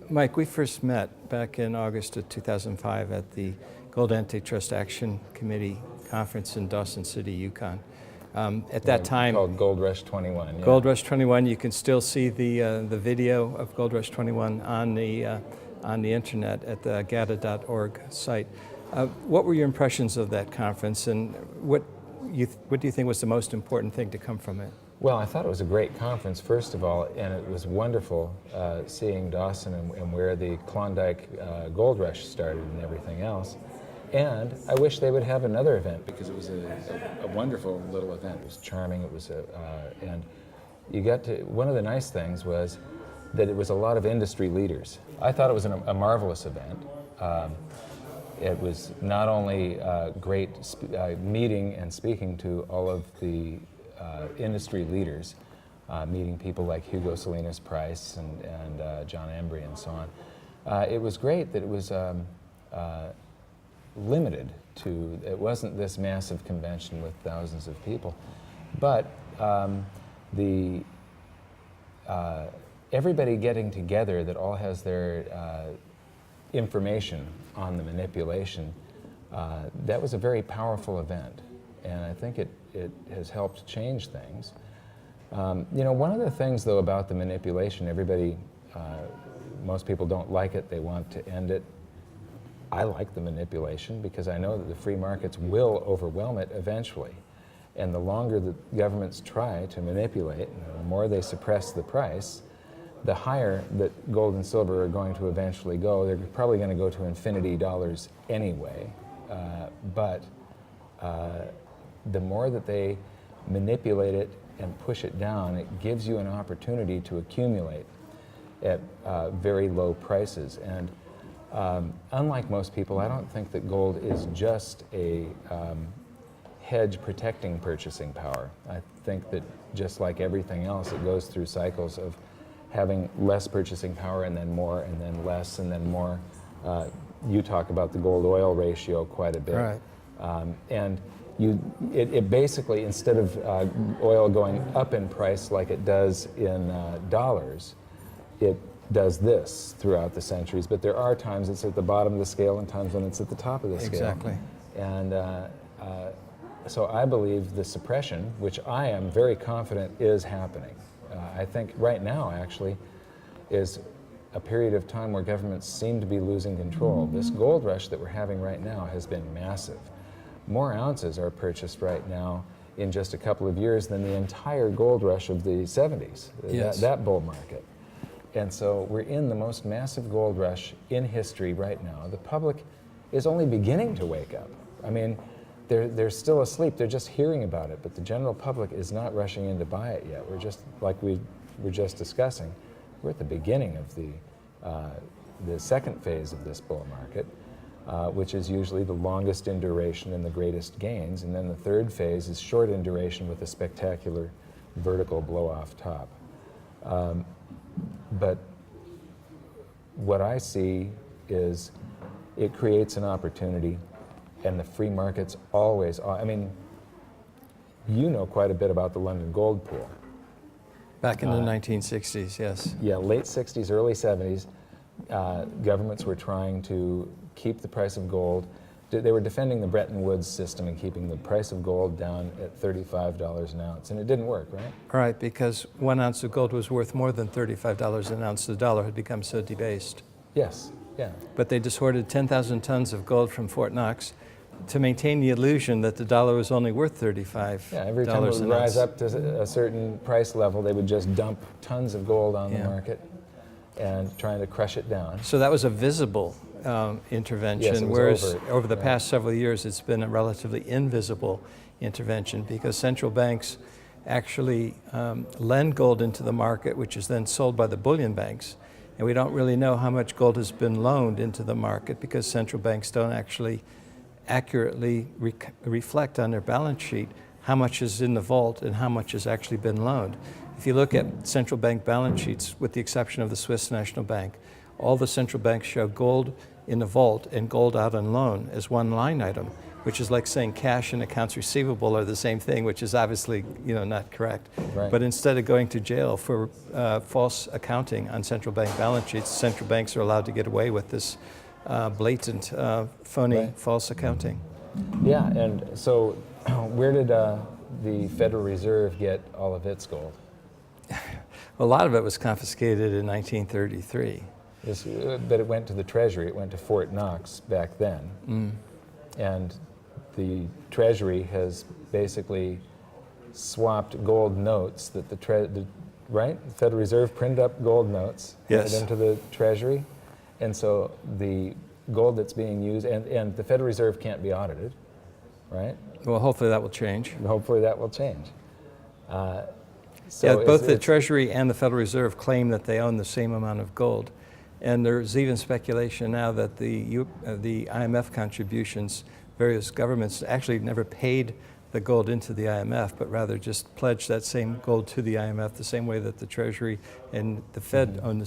Mike, we first met back in August of 2005 at the Gold Antitrust Action Committee conference in Dawson City, Yukon. At that time, called Gold Rush 21. Yeah. Gold Rush 21. You can still see the video of Gold Rush 21 on the internet at the gata.org site. What were your impressions of that conference, and what do you think was the most important thing to come from it? Well, I thought it was a great conference, first of all, and it was wonderful seeing Dawson and where the Klondike Gold Rush started and everything else. And I wish they would have another event, because it was a wonderful little event. It was charming. It was and you got to, one of the nice things was that it was a lot of industry leaders. I thought it was a marvelous event. It was not only great meeting and speaking to all of the industry leaders, meeting people like Hugo Salinas Price and John Embry and so on. It was great that it was limited to, it wasn't this massive convention with thousands of people, but everybody getting together that all has their information on the manipulation, that was a very powerful event, and I think it has helped change things. You know, one of the things though about the manipulation, everybody, most people don't like it, they want to end it. I like the manipulation because I know that the free markets will overwhelm it eventually. And the longer the governments try to manipulate, the more they suppress the price, the higher that gold and silver are going to eventually go. They're probably going to go to infinity dollars anyway. But the more that they manipulate it and push it down, it gives you an opportunity to accumulate at very low prices. And unlike most people, I don't think that gold is just a hedge protecting purchasing power. I think that just like everything else, it goes through cycles of having less purchasing power and then more and then less and then more. You talk about the gold-oil ratio quite a bit. Right. And it basically, instead of oil going up in price like it does in dollars, it does this throughout the centuries, but there are times it's at the bottom of the scale and times when it's at the top of the scale. Exactly. And so I believe the suppression, which I am very confident is happening. I think right now, actually, is a period of time where governments seem to be losing control. This gold rush that we're having right now has been massive. More ounces are purchased right now in just a couple of years than the entire gold rush of the 70s, yes. that bull market. And so we're in the most massive gold rush in history right now. The public is only beginning to wake up. I mean, they're still asleep. They're just hearing about it, but the general public is not rushing in to buy it yet. We're just, like we were just discussing, we're at the beginning of the second phase of this bull market, which is usually the longest in duration and the greatest gains. And then the third phase is short in duration with a spectacular vertical blow-off top. But what I see is it creates an opportunity, and the free markets always, I mean, you know quite a bit about the London gold pool. Back in the 1960s, yes. Yeah, late 60s, early 70s, governments were trying to keep the price of gold. They were defending the Bretton Woods system and keeping the price of gold down at $35 an ounce, and it didn't work, right? Right, because 1 ounce of gold was worth more than $35 an ounce. The dollar had become so debased. Yes, yeah. But they just hoarded 10,000 tons of gold from Fort Knox to maintain the illusion that the dollar was only worth $35. Yeah, every time it would rise up to a certain price level, they would just dump tons of gold on the market and trying to crush it down. So that was a visible intervention, yes, whereas over the past several years it's been a relatively invisible intervention, because central banks actually lend gold into the market, which is then sold by the bullion banks. And we don't really know how much gold has been loaned into the market, because central banks don't actually accurately reflect on their balance sheet how much is in the vault and how much has actually been loaned. If you look at central bank balance sheets, with the exception of the Swiss National Bank, all the central banks show gold in the vault and gold out on loan as one line item. which is like saying cash and accounts receivable are the same thing, which is obviously not correct. Right. But instead of going to jail for false accounting on central bank balance sheets, central banks are allowed to get away with this blatant, phony, Right. false accounting. Yeah, and so where did the Federal Reserve get all of its gold? A lot of it was confiscated in 1933. But it went to the Treasury, it went to Fort Knox back then. And the Treasury has basically swapped gold notes that right? The Federal Reserve printed up gold notes, Yes. handed them to the Treasury, and so the gold that's being used, and the Federal Reserve can't be audited, right? Well, hopefully that will change. Hopefully that will change. Yeah, both the Treasury and the Federal Reserve claim that they own the same amount of gold. And there's even speculation now that the IMF contributions, various governments actually never paid the gold into the IMF, but rather just pledged that same gold to the IMF the same way that the Treasury and the Fed own the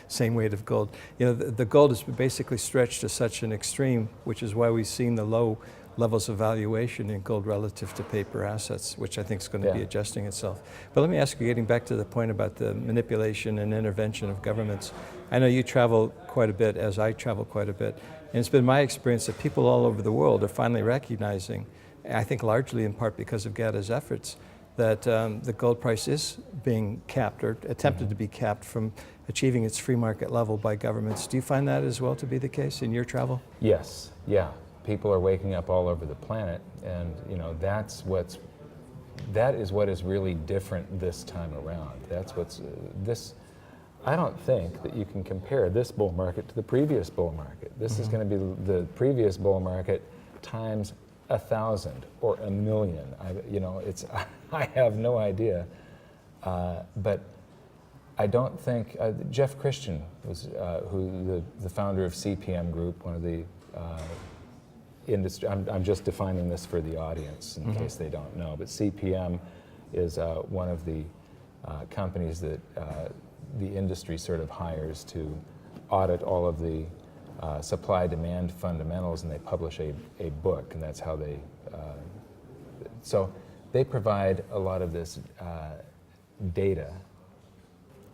same weight of gold. The gold has been basically stretched to such an extreme, which is why we've seen the low levels of valuation in gold relative to paper assets, which I think is going to be adjusting itself. But let me ask you, getting back to the point about the manipulation and intervention of governments, I know you travel quite a bit, as I travel quite a bit, and it's been my experience that people all over the world are finally recognizing, I think largely in part because of GATA's efforts, that the gold price is being capped or attempted to be capped from achieving its free market level by governments. Do you find that as well to be the case in your travel? Yes, yeah. People are waking up all over the planet, and that is what is really different this time around. That's what's I don't think that you can compare this bull market to the previous bull market. This is going to be the previous bull market times 1,000 or 1,000,000. I have no idea, but I don't think Jeff Christian was the founder of CPM Group, one of the industry. I'm just defining this for the audience in case they don't know, but CPM is one of the companies that the industry sort of hires to audit all of the supply-demand fundamentals, and they publish a book, and that's how they, so they provide a lot of this data.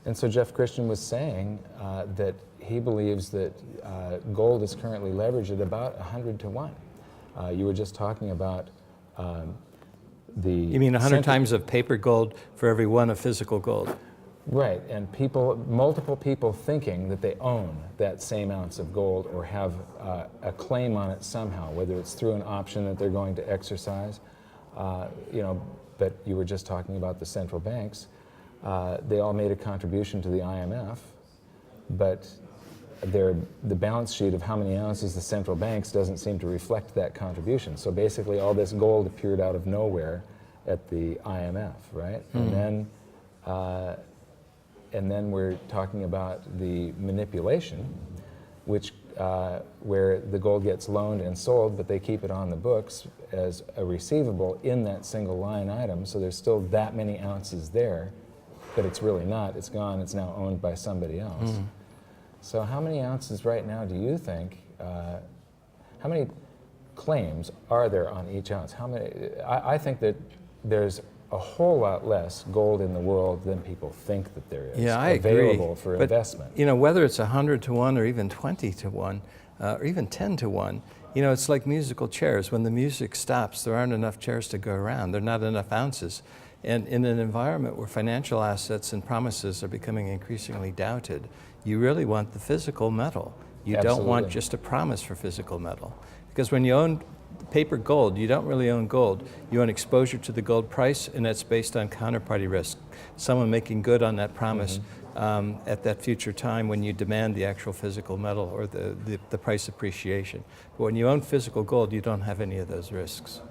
And so Jeff Christian was saying that he believes that gold is currently leveraged at about 100 to 1. You were just talking about You mean 100 times of paper gold for every one of physical gold? Right, and multiple people thinking that they own that same ounce of gold or have a claim on it somehow, whether it's through an option that they're going to exercise. But you were just talking about the central banks. They all made a contribution to the IMF, but the balance sheet of how many ounces the central banks doesn't seem to reflect that contribution. So basically all this gold appeared out of nowhere at the IMF, right? And then we're talking about the manipulation, which where the gold gets loaned and sold, but they keep it on the books as a receivable in that single line item. So there's still that many ounces there, but it's really not. It's gone. It's now owned by somebody else. So how many ounces right now do you think, how many claims are there on each ounce? How many? I think that there's a whole lot less gold in the world than people think that there is available for investment. Whether it's 100 to 1 or even 20 to 1 or even 10 to 1, it's like musical chairs. When the music stops, there aren't enough chairs to go around. There are not enough ounces. And in an environment where financial assets and promises are becoming increasingly doubted, you really want the physical metal. You don't want just a promise for physical metal. Because when you own paper gold, you don't really own gold. You own exposure to the gold price, and that's based on counterparty risk. Someone making good on that promise at that future time when you demand the actual physical metal or the price appreciation. But when you own physical gold, you don't have any of those risks.